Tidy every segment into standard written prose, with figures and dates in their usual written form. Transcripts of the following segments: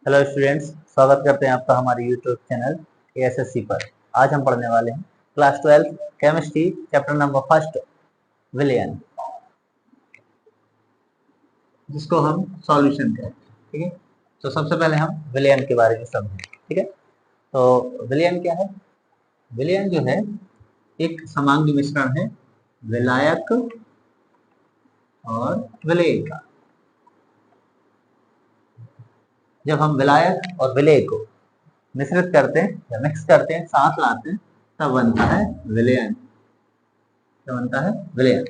Hello students, स्वागत करते हैं आपका हमारे यूट्यूब चैनल एएसएससी पर। आज हम पढ़ने वाले हैं class 12 chemistry chapter number first विलयन, जिसको हम सॉल्यूशन कहते हैं। ठीक है, तो सबसे पहले हम विलयन के बारे में समझें। ठीक है, तो विलयन क्या है? विलयन जो है एक समांगी मिश्रण है विलायक और विलेय का। जब हम विलायक और विलेय को मिश्रित करते हैं या मिक्स करते हैं, साथ लाते हैं, तब बनता है विलयन। क्या बनता है? विलयन।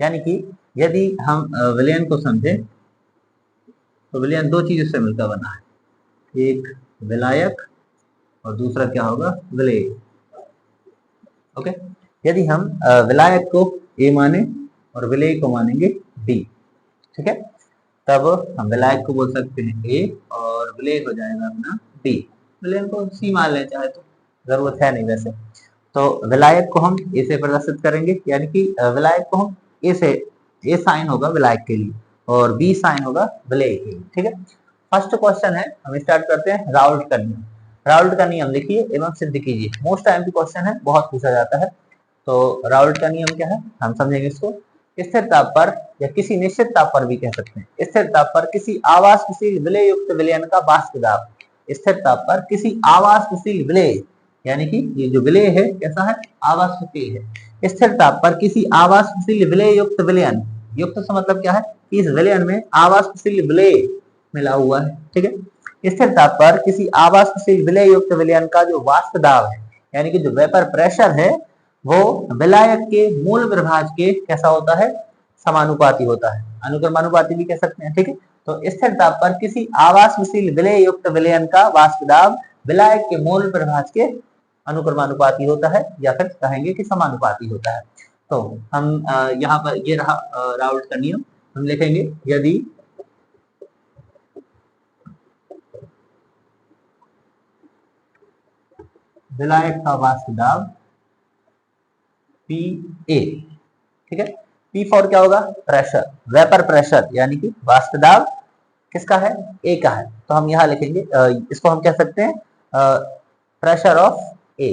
यानी कि यदि हम विलयन को समझे तो विलयन दो चीजों से मिलकर बना है, एक विलायक और दूसरा क्या होगा? विलेय। ओके, यदि हम विलायक को ए माने और विलेय को मानेंगे बी, ठीक है, तब हम विलायक को बोल सकते हैं ए और विलेय हो जाएगा अपना बी। विलयन को सी मान लें चाहे, तो जरूरत है नहीं वैसे। तो विलायक को हम ए से प्रदर्शित करेंगे, यानी कि विलायक को हम ए से, ए साइन होगा विलायक के लिए और बी साइन होगा विलेय के लिए। ठीक है, फर्स्ट क्वेश्चन है, हम स्टार्ट करते हैं राउल्ट का नियम। राउल्ट का नियम लिखिए एवं सिद्ध कीजिए। मोस्ट टाइम की क्वेश्चन है, बहुत पूछा जाता है। तो राउल्ट का नियम क्या है, हम समझेंगे इसको। स्थिर ताप पर या किसी निश्चित ताप पर भी कह सकते हैं, स्थिर ताप पर किसी आवासशील विलेय युक्त विलयन का वाष्प दाब। स्थिर ताप पर किसी आवासशील विलेय, यानी कि ये जो विलेय है कैसा है? आवासशील है। स्थिर ताप पर किसी आवासशील विलेय युक्त विलयन, युक्त से मतलब क्या है कि इस विलयन में आवासशील विलेय मिला हुआ है। ठीक है, स्थिर ताप पर किसी आवासशील विलेय युक्त विलयन का जो वाष्प दाब है, यानी कि जो वेपर प्रेशर है, वो विलायक के मूल विभाज के कैसा होता है? समानुपाती होता है, अनुक्रमानुपाती भी कह सकते हैं। ठीक है, तो स्थिर ताप पर किसी आवासशील विलेय युक्त विलयन का वाष्प दाब विलायक के मूल प्रभाज के अनुक्रमानुपाती होता है, या फिर कहेंगे कि समानुपाती होता है। तो हम यहाँ पर ये रहा राउल्ट का नियम, हम लिखेंगे यदि विलायक का वाष्प दाब पी ए, ठीक है, पी फॉर क्या होगा? प्रेशर, वेपर प्रेशर, यानी कि वाष्प दाब किसका है? ए का है। तो हम यहाँ लिखेंगे इसको हम कह सकते हैं pressure of A.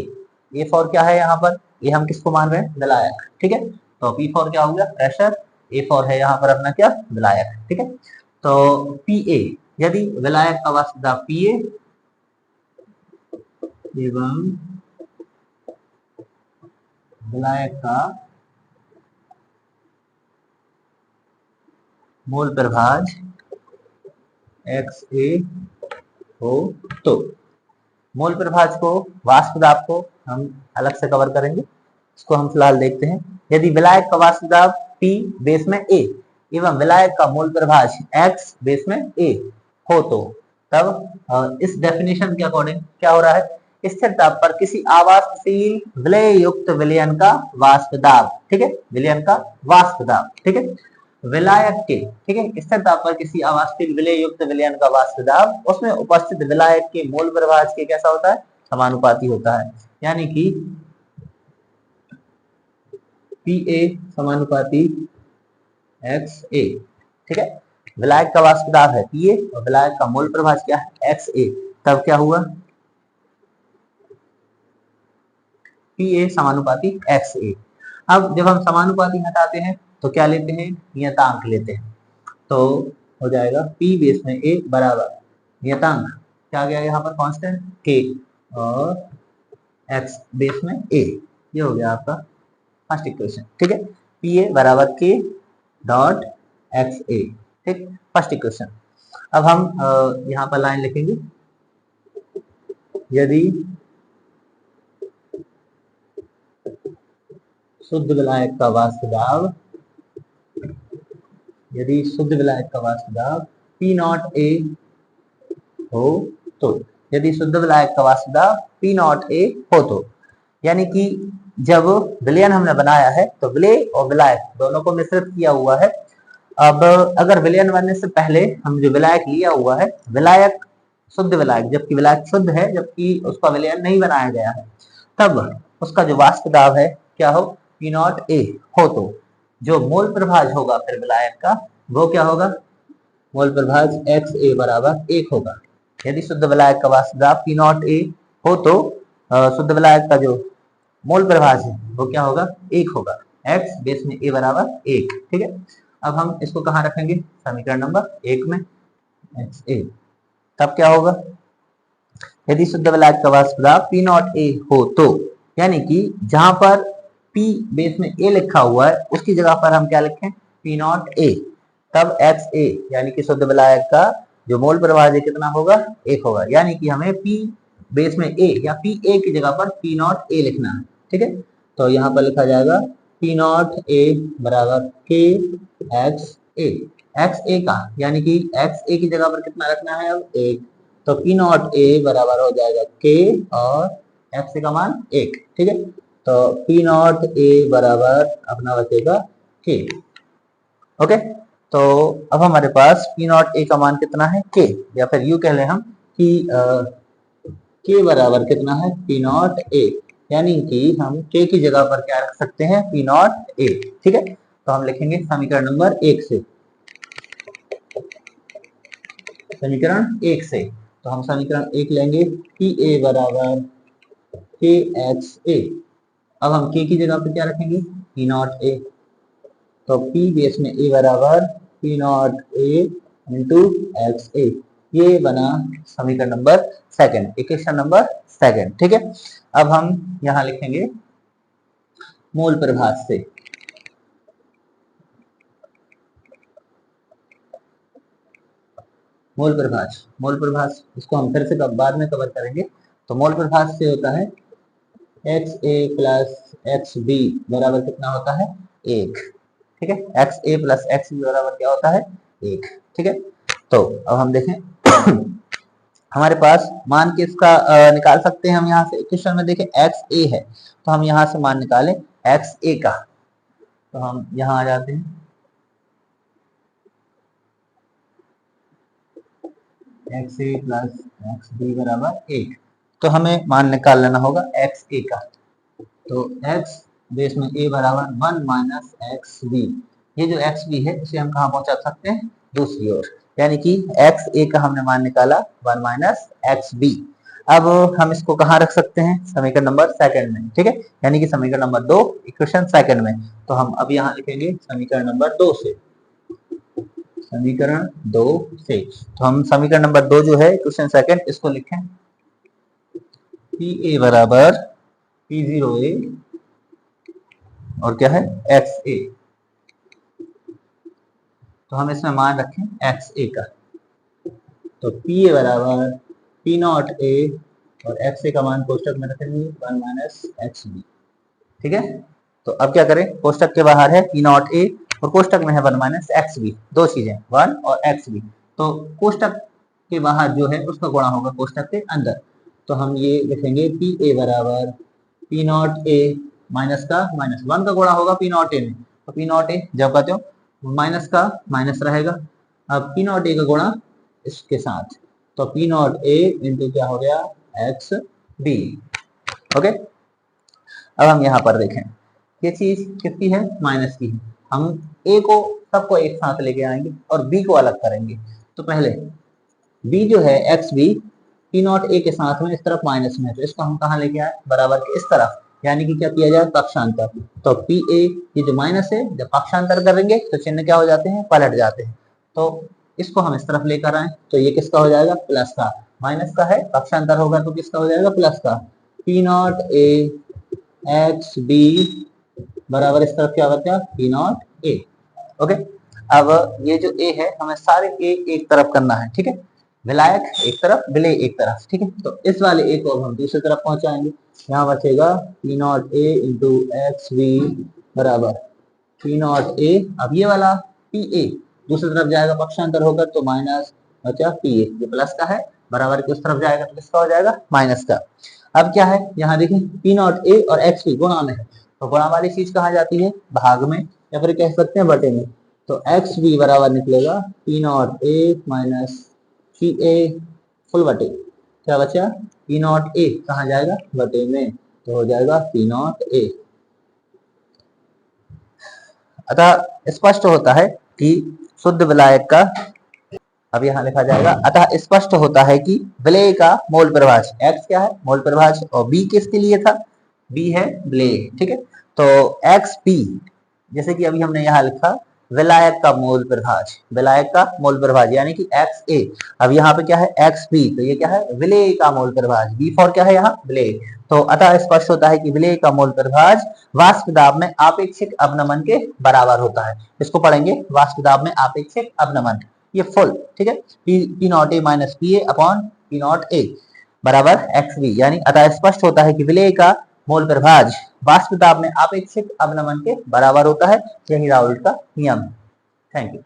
A for क्या है यहाँ पर? ये हम किसको मान रहे हैं? विलायक। ठीक है, तो पी फॉर क्या हो गया? प्रेशर। ए फॉर है यहाँ पर अपना क्या? विलायक। ठीक है, तो पी ए, यदि विलायक का वाष्प दाब पी ए एवं विलायक का मूल प्रभाज एक्स ए हो, तो मूल प्रभाज को, वाष्प दाब को हम अलग से कवर करेंगे, इसको हम फिलहाल देखते हैं। यदि विलायक का वाष्प दाब P बेस में A एवं विलायक का मूल प्रभाज X बेस में A हो, तो तब इस डेफिनेशन के अकॉर्डिंग क्या हो रहा है? स्थिर ताप पर किसी आवासशील विलेय युक्त विलयन का वाष्प दाब, ठीक है, विलयन का वाष्प दाब, ठीक है, विलायक के, ठीक है, स्थिर ताप पर किसी आवासशील विलेय युक्त विलयन का वाष्प दाब उसमें उपस्थित विलायक के मूल प्रभाज के कैसा होता है? समानुपाती होता है, यानी कि पी ए समानुपाती एक्स ए। ठीक है, विलायक का वाष्प दाब है पी ए और विलायक का मूल प्रभाज क्या है? एक्स ए। तब क्या हुआ? पी ए समानुपाती एक्स ए। अब जब हम समानुपाती हटाते हैं तो क्या लेते हैं? नियतांक लेते हैं। तो हो जाएगा P बेस में A बराबर नियतांक क्या आ गया यहाँ पर? कांस्टेंट K और X बेस में A। ये हो गया आपका फर्स्ट इक्वेशन। ठीक है, PA बराबर K डॉट XA। ठीक, फर्स्ट इक्वेशन। अब हम यहाँ पर लाइन लिखेंगे, यदि शुद्ध विलायक का वाष्प दाब, यदि शुद्ध विलायक का वाष्प दाब P नॉट A हो, तो यदि शुद्ध विलायक का वाष्प दाब P नॉट A हो, तो यानी कि जब विलयन हमने बनाया है तो विलेय और विलायक दोनों को मिश्रित किया हुआ है। अब अगर विलयन बनने से पहले हम जो विलायक लिया हुआ है, विलायक शुद्ध विलायक, जबकि विलायक शुद्ध है, जबकि उसका विलयन नहीं बनाया गया है, तब उसका जो वाष्प दाब है क्या हो? P नॉट A हो, तो जो मूल प्रभाज होगा फिर विलायक का, वो क्या होगा? मूल प्रभाज एक्स ए बराबर 1 होगा। यदि शुद्ध विलायक का वाष्प पी नॉट ए हो तो शुद्ध विलायक का जो मोल प्रभाज है वो क्या होगा, 1 होगा। x बेस में a बराबर 1, ठीक है। अब हम इसको कहाँ रखेंगे, समीकरण नंबर 1 में एक्स ए। तब क्या होगा, यदि शुद्ध विलायक का वाष्प पी नॉट ए हो तो, यानी कि जहां पर P बेस में A लिखा हुआ है उसकी जगह पर हम क्या लिखें, पी नॉट ए। तब एक्स ए यानी कि शुद्ध विलायक का जो मोल प्रभाज है कितना होगा, 1 होगा। यानी कि हमें P बेस में A या पी ए की जगह पर पी नॉट ए लिखना है, ठीक है। तो यहाँ पर लिखा जाएगा पी नॉट ए बराबर के एक्स ए। एक्स ए का यानी कि एक्स ए की जगह पर कितना रखना है, अब 1। तो पी नॉट ए बराबर हो जाएगा के और एक्स ए का मान 1, ठीक है। तो पी नॉट ए बराबर अपना बचेगा के। ओके, तो अब हमारे पास पी नॉट ए का मान कितना है, के, या फिर यू कह लें हम कि के बराबर कितना है, पी नॉट ए। यानी कि हम के की जगह पर क्या रख सकते हैं, पी नॉट ए, ठीक है। तो हम लिखेंगे समीकरण नंबर 1 से, समीकरण 1 से। तो हम समीकरण 1 लेंगे, पी ए बराबर के एक्स ए। अब हम के की जगह पर क्या रखेंगे, पी नॉट ए। तो P बेस में A बराबर P naught A into x a. ये बना समीकरण नंबर 2, इक्वेशन नंबर 2, ठीक है। अब हम यहां लिखेंगे मोल प्रभाज से, मोल प्रभाज इसको हम फिर से बाद में कवर करेंगे। तो मोल प्रभाज से होता है एक्स ए प्लस एक्स बी बराबर कितना होता है, 1, ठीक है। एक्स ए प्लस एक्स बी बराबर क्या होता है, 1, ठीक है। तो अब हम देखें हमारे पास मान किसका निकाल सकते हैं हम यहाँ से, क्वेश्चन में देखें एक्स ए है तो हम यहाँ से मान निकालें एक्स ए का। तो हम यहाँ आ जाते हैं, एक्स ए प्लस एक्स बी बराबर 1। तो हमें मान निकाल लेना होगा एक्स ए का। तो x बेस में a बराबर 1 माइनस एक्स बी। ये जो एक्स बी है इसे हम कहाँ पहुंचा सकते हैं, दूसरी ओर। यानी कि एक्स ए का हमने मान निकाला 1 माइनस एक्स बी। अब हम इसको कहाँ रख सकते हैं, समीकरण नंबर 2 में, ठीक है। यानी कि समीकरण नंबर 2 इक्वेशन 2 में। तो हम अब यहाँ लिखेंगे समीकरण नंबर 2 से, समीकरण 2 से। तो हम समीकरण नंबर 2 जो है इक्वेशन 2 इसको लिखें पी ए बराबर पी जीरो ए और क्या है एक्स ए। तो हम इसमें मान रखें एक्स ए का। तो पी ए बराबर पी नॉट ए और एक्स ए का मान कोष्टक में रखेंगे 1 माइनस एक्स बी, ठीक है। तो अब क्या करें, कोष्टक के बाहर है पी नॉट ए और कोष्टक में है 1 माइनस एक्स बी, दो चीजें 1 और एक्स बी। तो कोष्टक के बाहर जो है उसका गुणा होगा कोष्टक के अंदर। तो हम ये लिखेंगे पी ए बराबर पी नॉट ए माइनस का माइनस 1 का गुणा होगा पी नॉट ए में। तो पी नॉट ए जब कहते हो माइनस का माइनस रहेगा, अब पी नॉट ए का गुणा इसके साथ। तो पी नॉट ए इंटू क्या हो गया एक्स बी। ओके, अब हम यहाँ पर देखें ये चीज कितनी है, माइनस की है। हम ए को सबको एक साथ लेके आएंगे और बी को अलग करेंगे। तो पहले बी जो है X B P naught A के साथ में इस तरफ माइनस में है, तो इसको हम कहाँ लेके आए, बराबर के इस तरफ। यानी कि क्या किया जाए, पक्षांतर। तो पी ए ये जो माइनस है जब पक्षांतर करेंगे तो चिन्ह क्या हो जाते हैं, पलट जाते हैं। तो इसको हम इस तरफ लेकर आए तो ये किसका हो जाएगा, प्लस का। माइनस का है, पक्षांतर होगा तो किसका हो जाएगा, प्लस का। P naught A X B बराबर इस तरफ क्या बचा, पी नॉट ए। ओके, अब ये जो ए है हमें सारे ए एक तरफ करना है, ठीक है। विलायक एक तरफ, विलेय एक तरफ, ठीक है। तो इस वाले ए को अब हम दूसरी तरफ पहुंचाएंगे। यहाँ बचेगा पी नॉट ए इंटू एक्स बी बराबर पी नॉट ए। अब ये वाला पी ए दूसरी तरफ जाएगा, पक्षांतर होकर तो माइनस बचा पी ए। ये प्लस का है, बराबर की उस तरफ जाएगा तो किसका हो जाएगा, माइनस का। अब क्या है, यहाँ देखिए पी नॉट ए और एक्स बी गुणा में है, तो गुणा वाली चीज कहाँ जाती है, भाग में, या फिर कह सकते हैं बटे में। तो एक्स बी बराबर निकलेगा P naught A minus P a full बटे क्या बचा, पी नॉट ए कहाँ जाएगा, बटे में, तो हो जाएगा पी नॉट ए। अतः स्पष्ट होता है कि शुद्ध विलायक का अब यहाँ लिखा जाएगा अतः स्पष्ट होता है कि विलेय का मोल प्रभाज, x क्या है मोल प्रभाज, और b किसके लिए था, b है विलेय, ठीक है। तो एक्स बी, जैसे कि अभी हमने यहाँ लिखा विलायक का मोल प्रभाज, विलायक का मोल प्रभाज यानी कि एक्स ए, अब यहाँ पे क्या है एक्स बी, तो ये क्या है विलेय का मोल प्रभाज, बी फॉर क्या है यहाँ विलेय। तो अतः स्पष्ट होता है कि विलेय का मोल प्रभाज वाष्प दाब में आपेक्षिक अवनमन के बराबर होता है। इसको पढ़ेंगे वाष्प दाब में आपेक्षिक अवनमन, ये फुल, ठीक है, P naught A minus P A upon P naught ए बराबर एक्स बी, यानी अतः स्पष्ट होता है कि विलेय का मोल प्रभाज वाष्प दाब में आपेक्षिक अवनमन के बराबर होता है। यही राउल्ट का नियम है। Thank you.